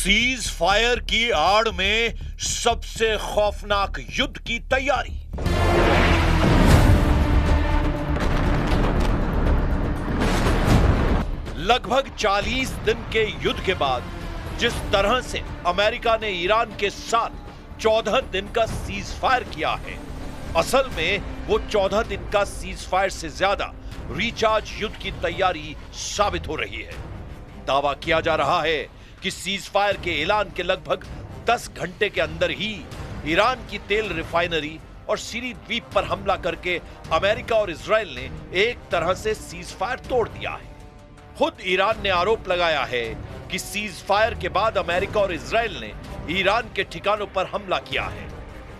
Cease fire की आड़ में सबसे खौफनाक युद्ध की तैयारी। लगभग 40 दिन के युद्ध के बाद जिस तरह से अमेरिका ने ईरान के साथ 14 दिन का सीज फायर किया है, असल में वो 14 दिन का सीज फायर से ज्यादा रिचार्ज युद्ध की तैयारी साबित हो रही है। दावा किया जा रहा है कि सीज फायर के ऐलान के लगभग 10 घंटे के अंदर ही ईरान की तेल रिफाइनरी और सीरी द्वीप पर हमला करके अमेरिका और इजराइल ने एक तरह से सीज फायर तोड़ दिया है। खुद ईरान ने आरोप लगाया है कि सीज फायर के बाद अमेरिका और इजराइल ने ईरान के ठिकानों पर हमला किया है।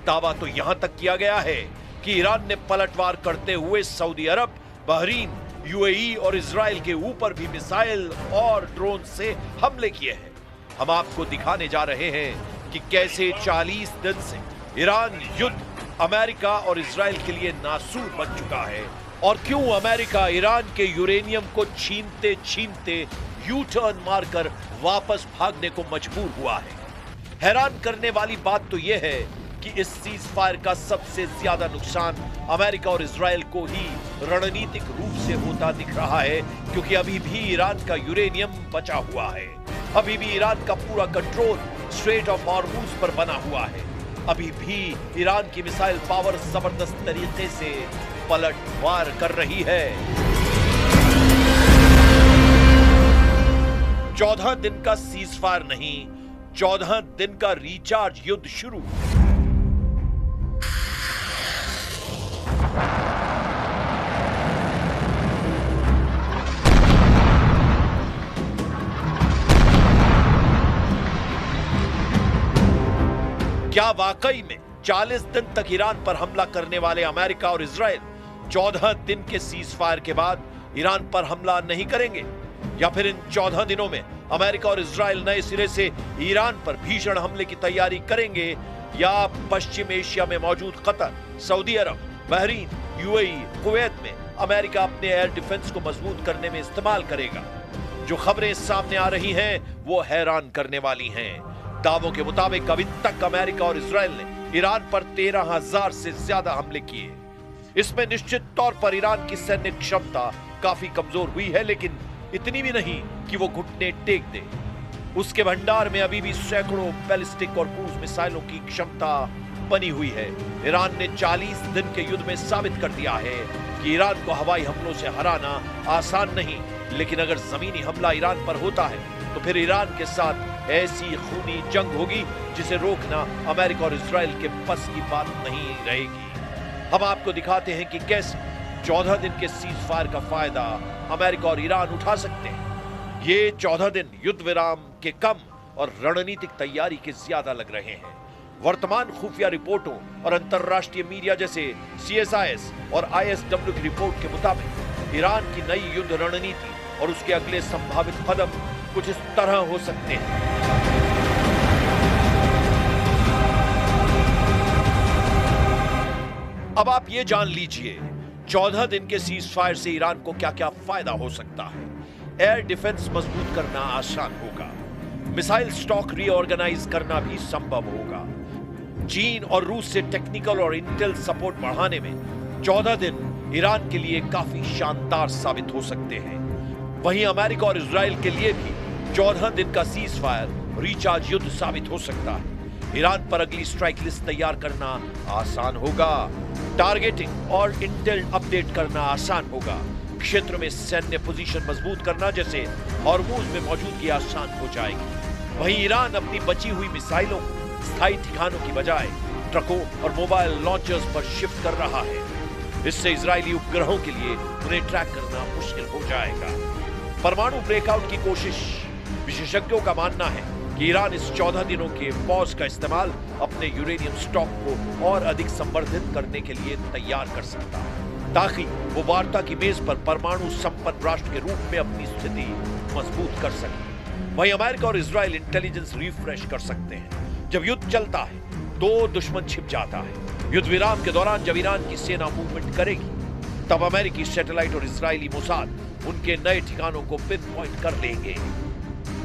दावा तो यहां तक किया गया है कि ईरान ने पलटवार करते हुए सऊदी अरब, बहरीन, यूएई और इजराइल के ऊपर भी मिसाइल और ड्रोन से हमले किए हैं। हम आपको दिखाने जा रहे हैं कि कैसे 40 दिन से ईरान युद्ध अमेरिका और इजराइल के लिए नासूर बन चुका है और क्यों अमेरिका ईरान के यूरेनियम को छीनते छीनते यू टर्न मारकर वापस भागने को मजबूर हुआ है। हैरान करने वाली बात तो यह है कि इस सीज फायर का सबसे ज्यादा नुकसान अमेरिका और इजराइल को ही रणनीतिक रूप से होता दिख रहा है, क्योंकि अभी भी ईरान का यूरेनियम बचा हुआ है। अभी भी ईरान का पूरा कंट्रोल स्ट्रेट ऑफ हॉर्मुज पर बना हुआ है। अभी भी ईरान की मिसाइल पावर जबरदस्त तरीके से पलटवार कर रही है। 14 दिन का सीज फायर नहीं, 14 दिन का रिचार्ज युद्ध शुरू। क्या वाकई में 40 दिन तक ईरान पर हमला करने वाले अमेरिका और इजराइल 14 दिन के सीज फायर के बाद ईरान पर हमला नहीं करेंगे, या फिर इन 14 दिनों में अमेरिका और इजराइल नए सिरे से ईरान पर भीषण हमले की तैयारी करेंगे, या पश्चिम एशिया में मौजूद कतर, सऊदी अरब, बहरीन, यूएई, कुवैत में अमेरिका अपने एयर डिफेंस को मजबूत करने में इस्तेमाल करेगा। जो खबरें सामने आ रही हैं वो हैरान करने वाली हैं। दावों के मुताबिक अभी तक अमेरिका और इजराइल ने ईरान पर 13,000 से ज्यादा हमले किए। इसमें निश्चित तौर पर ईरान की सैन्य क्षमता काफी कमजोर हुई है, लेकिन इतनी भी नहीं कि वो घुटने टेक दे। उसके भंडार में अभी भी सैकड़ों बैलिस्टिक और क्रूज मिसाइलों की क्षमता बनी हुई है। ईरान ने 40 दिन के युद्ध में साबित कर दिया है कि ईरान को हवाई हमलों से हराना आसान नहीं, लेकिन अगर जमीनी हमला ईरान पर होता है तो फिर ईरान के साथ ऐसी खूनी जंग होगी जिसे रोकना अमेरिका और इजराइल के बस की बात नहीं रहेगी। हम आपको दिखाते हैं कि कैसे 14 दिन के सीज फायर का फायदा अमेरिका और ईरान उठा सकते हैं। ये 14 दिन युद्ध विराम के कम और रणनीतिक तैयारी के ज्यादा लग रहे हैं। वर्तमान खुफिया रिपोर्टों और अंतरराष्ट्रीय मीडिया जैसे CSIS और ISW की रिपोर्ट के मुताबिक ईरान की नई युद्ध रणनीति और उसके अगले संभावित कदम कुछ इस तरह हो सकते हैं। अब आप ये जान लीजिए 14 दिन के सीज फायर से ईरान को क्या क्या फायदा हो सकता है। एयर डिफेंस मजबूत करना आसान होगा, मिसाइल स्टॉक रीऑर्गेनाइज करना भी संभव होगा। चीन और रूस से टेक्निकल और इंटेल सपोर्ट बढ़ाने में 14 दिन ईरान के लिए काफी शानदार साबित हो सकते हैं। वहीं अमेरिका और इजराइल के लिए भी 14 दिन का सीज फायर रिचार्ज युद्ध साबित हो सकता है। ईरान पर अगली स्ट्राइक लिस्ट तैयार करना आसान होगा, टारगेटिंग और इंटेल अपडेट करना आसान होगा, क्षेत्र में सैन्य पोजीशन मजबूत करना जैसे हॉर्मुज में मौजूदगी आसान हो जाएगी। वहीं ईरान अपनी बची हुई मिसाइलों को स्थायी ठिकानों की बजाय ट्रकों और मोबाइल लॉन्चर्स पर शिफ्ट कर रहा है। इससे इजरायली उपग्रहों के लिए उन्हें ट्रैक करना मुश्किल हो जाएगा। परमाणु ब्रेकआउट की कोशिश, विशेषज्ञों का मानना है कि ईरान इस 14 दिनों के पॉज का इस्तेमाल अपने यूरेनियम स्टॉक को और अधिक संवर्धित करने के लिए तैयार कर सकता है, ताकि वो वार्ता की मेज पर परमाणु संपन्न राष्ट्र के रूप में अपनी स्थिति मजबूत कर सके। वहीं अमेरिका और इजराइल इंटेलिजेंस रिफ्रेश कर सकते हैं। जब युद्ध चलता है तो दुश्मन छिप जाता है। युद्ध विराम के दौरान जब ईरान की सेना मूवमेंट करेगी, तब अमेरिकी सैटेलाइट और इजरायली मोसाद उनके नए ठिकानों को पिन पॉइंट कर लेंगे।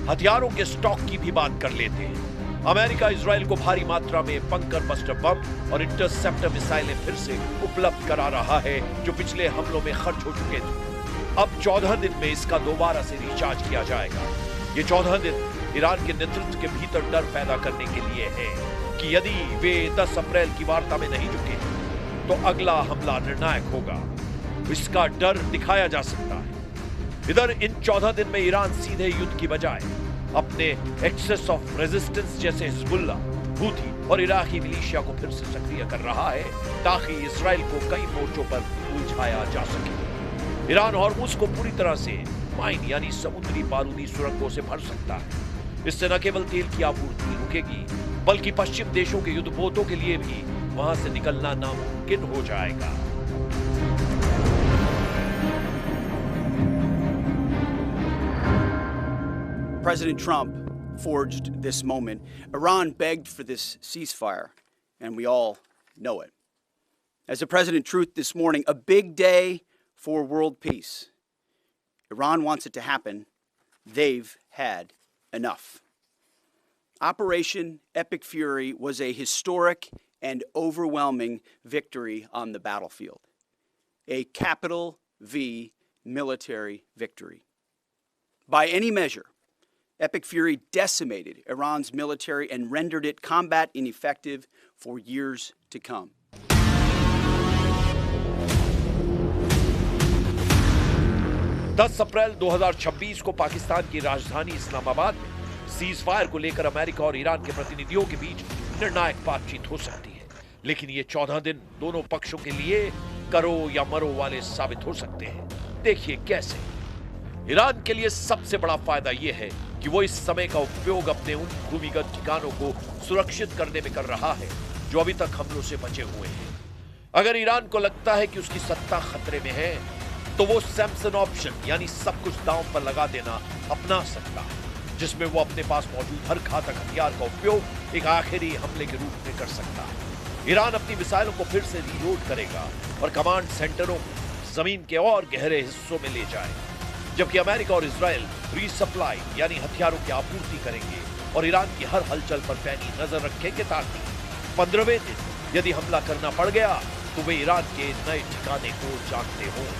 हथियारों के स्टॉक की भी बात कर लेते हैं। अमेरिका इजराइल को भारी मात्रा में बंकर बस्टर बम और इंटरसेप्टर मिसाइलें फिर से उपलब्ध करा रहा है, जो पिछले हमलों में खर्च हो चुके थे। अब 14 दिन में इसका दोबारा से रिचार्ज किया जाएगा। ये 14 दिन ईरान के नेतृत्व के भीतर डर पैदा करने के लिए है कि यदि वे 10 अप्रैल की वार्ता में नहीं जुटे तो अगला हमला निर्णायक होगा। इसका डर दिखाया जा सकता है। इधर इन 14 दिन में ईरान सीधे युद्ध की बजाय अपने एक्सेस ऑफ रेजिस्टेंस जैसे हिजबुल्लाह, हूथी और इराकी मिलिशिया को फिर से सक्रिय कर रहा है, ताकि इसराइल को कई मोर्चों पर उलझाया जा सके। ईरान हॉर्मुज को पूरी तरह से माइन यानी समुद्री बारूदी सुरंगों से भर सकता है। इससे न केवल तेल की आपूर्ति रुकेगी, बल्कि पश्चिम देशों के युद्धपोतों के लिए भी वहां से निकलना नामुमकिन हो जाएगा। President Trump forged this moment. Iran begged for this ceasefire, and we all know it. As the President truth this morning, a big day for world peace. Iran wants it to happen. They've had enough. Operation Epic Fury was a historic and overwhelming victory on the battlefield. A capital V military victory. By any measure, Epic Fury decimated Iran's military and rendered it combat ineffective for years to come. अप्रैल 2026 को पाकिस्तान की राजधानी इस्लामाबाद में cease fire को लेकर America और Iran के प्रतिनिधियों के बीच निर्णायक बातचीत हो सकती है। लेकिन ये 14 दिन दोनों पक्षों के लिए करो या मरो वाले साबित हो सकते हैं। देखिए कैसे। ईरान के लिए सबसे बड़ा फायदा यह है कि वो इस समय का उपयोग अपने उन भूमिगत ठिकानों को सुरक्षित करने में कर रहा है जो अभी तक हमलों से बचे हुए हैं। अगर ईरान को लगता है कि उसकी सत्ता खतरे में है, तो वो सैमसन ऑप्शन यानी सब कुछ दांव पर लगा देना अपना सकता है, जिसमें वो अपने पास मौजूद हर घातक हथियार का उपयोग एक आखिरी हमले के रूप में कर सकता है। ईरान अपनी मिसाइलों को फिर से रीलोड करेगा और कमांड सेंटरों को जमीन के और गहरे हिस्सों में ले जाएगा, जबकि अमेरिका और इजराइल रीसप्लाई यानी हथियारों की आपूर्ति करेंगे और ईरान की हर हलचल पर पैनी नजर रखेंगे, ताकि 15वें दिन यदि हमला करना पड़ गया तो वे ईरान के नए ठिकाने को जानते हों।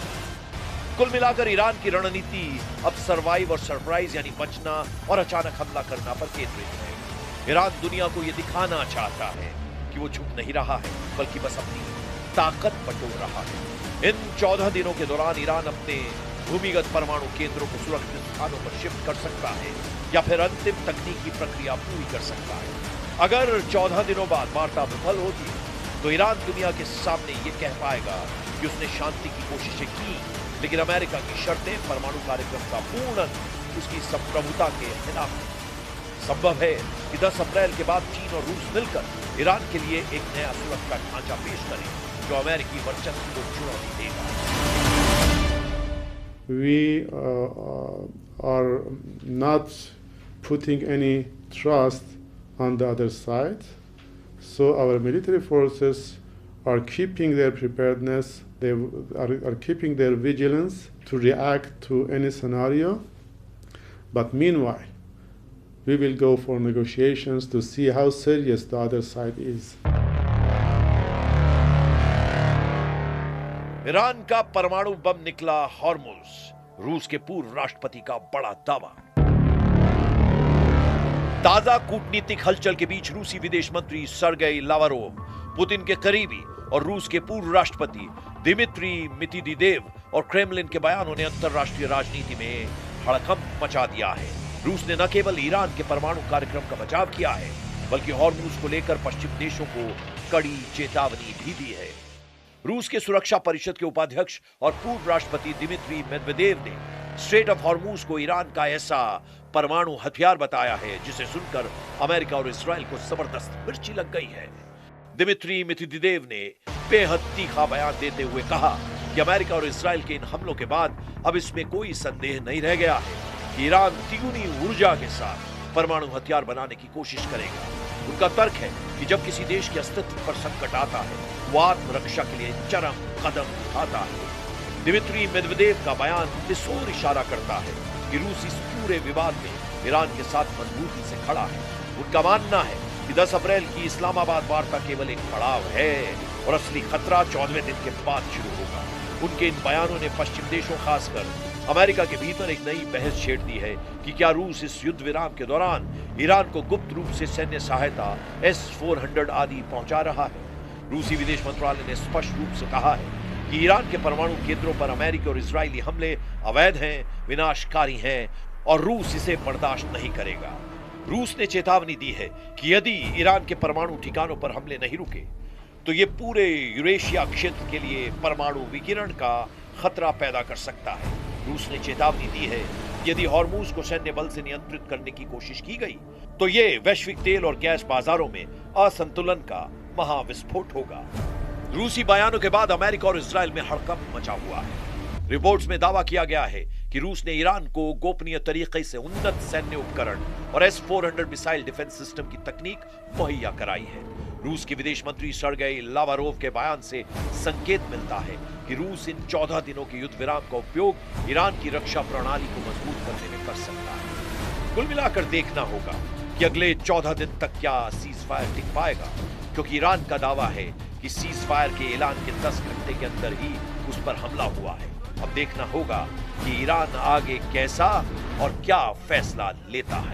कुल मिलाकर ईरान की रणनीति अब सर्वाइव और सरप्राइज यानी बचना और अचानक हमला करना पर केंद्रित है। ईरान दुनिया को यह दिखाना चाहता है कि वो झुक नहीं रहा है, बल्कि बस अपनी ताकत बटोर रहा है। इन 14 दिनों के दौरान ईरान अपने भूमिगत परमाणु केंद्रों को सुरक्षित स्थानों पर शिफ्ट कर सकता है या फिर अंतिम तकनीकी प्रक्रिया पूरी कर सकता है। अगर 14 दिनों बाद वार्ता विफल होती है तो ईरान दुनिया के सामने ये कह पाएगा कि उसने शांति की कोशिशें की, लेकिन अमेरिका की शर्तें परमाणु कार्यक्रम का पूर्ण उसकी संप्रभुता के खिलाफ है। संभव है कि 10 अप्रैल के बाद चीन और रूस मिलकर ईरान के लिए एक नया सुरक्षा ढांचा पेश करें जो अमेरिकी वर्चस्व को चुनौती देगा। We are not putting any trust on the other side, so our military forces are keeping their preparedness, they are keeping their vigilance to react to any scenario. But meanwhile, we will go for negotiations to see how serious the other side is. Iran का परमाणु बम निकला Hormuz, रूस के पूर्व राष्ट्रपति का बड़ा दावा। ताजा कूटनीतिक हलचल के बीच रूसी विदेश मंत्री सर्गेई लावरोव, पुतिन के करीबी और रूस के पूर्व राष्ट्रपति दिमित्री मेदवेदेव और क्रेमलिन के बयानों ने अंतरराष्ट्रीय राजनीति में हड़कंप मचा दिया है। रूस ने न केवल ईरान के परमाणु कार्यक्रम का बचाव किया है, बल्कि हॉर्मुज को लेकर पश्चिम देशों को कड़ी चेतावनी भी दी है। रूस के सुरक्षा परिषद के उपाध्यक्ष और पूर्व राष्ट्रपति दिमित्री मेदवेदेव ने स्ट्रेट ऑफ हॉर्मुज को ईरान का ऐसा परमाणु हथियार बताया है जिसे सुनकर अमेरिका और इजराइल को जबरदस्त मिर्ची लग गई है। दिमित्री मेदवेदेव ने बेहद तीखा बयान देते हुए कहा कि अमेरिका और इजराइल के इन हमलों के बाद अब इसमें कोई संदेह नहीं रह गया है कि ईरान तिगुनी ऊर्जा के साथ परमाणु हथियार बनाने की कोशिश करेगा। उनका तर्क है कि जब किसी देश के अस्तित्व पर संकट आता है, वो आत्मरक्षा के लिए चरम कदम उठाता है। दिमित्री मेदवेदेव का बयान इस ओर इशारा करता है कि रूस इस पूरे विवाद में ईरान के साथ मजबूती से खड़ा है। उनका मानना है कि 10 अप्रैल की इस्लामाबाद वार्ता केवल एक पड़ाव है और असली खतरा 14वें दिन के बाद शुरू होगा। उनके इन बयानों ने पश्चिम देशों, खासकर अमेरिका के भीतर एक नई बहस छेड़ दी है कि क्या रूस इस युद्ध विराम के दौरान ईरान को गुप्त रूप से सैन्य सहायता S-400 आदि पहुंचा रहा है। रूसी विदेश मंत्रालय ने स्पष्ट रूप से कहा है कि ईरान के परमाणु केंद्रों पर अमेरिकी और इजरायली हमले अवैध हैं, विनाशकारी हैं और रूस इसे बर्दाश्त नहीं करेगा। रूस ने चेतावनी दी है कि यदि ईरान के परमाणु ठिकानों पर हमले नहीं रुके तो ये पूरे यूरेशिया क्षेत्र के लिए परमाणु विकिरण का खतरा पैदा कर सकता है। रूस ने चेतावनी दी है कि यदि हॉर्मुज को सैन्य बल से नियंत्रित करने की कोशिश की गई तो ये वैश्विक तेल और गैस बाजारों में असंतुलन का महाविस्फोट होगा। रूसी बयानों के बाद अमेरिका और इजरायल में हड़कंप मचा हुआ है। रिपोर्ट्स में दावा किया गया है कि रूस ने ईरान को गोपनीय तरीके से उन्नत सैन्य उपकरण और S-400 मिसाइल डिफेंस सिस्टम की तकनीक मुहैया कराई है। रूस के विदेश मंत्री सर्गेई लावारोव के बयान से संकेत मिलता है कि रूस इन 14 दिनों के युद्ध विराम का उपयोग ईरान की रक्षा प्रणाली को मजबूत करने में कर सकता है। कुल मिलाकर देखना होगा कि अगले 14 दिन तक क्या सीज फायर टिक पाएगा, क्योंकि ईरान का दावा है कि सीज फायर के ऐलान के 10 घंटे के अंदर ही उस पर हमला हुआ है। अब देखना होगा कि ईरान आगे कैसा और क्या फैसला लेता है।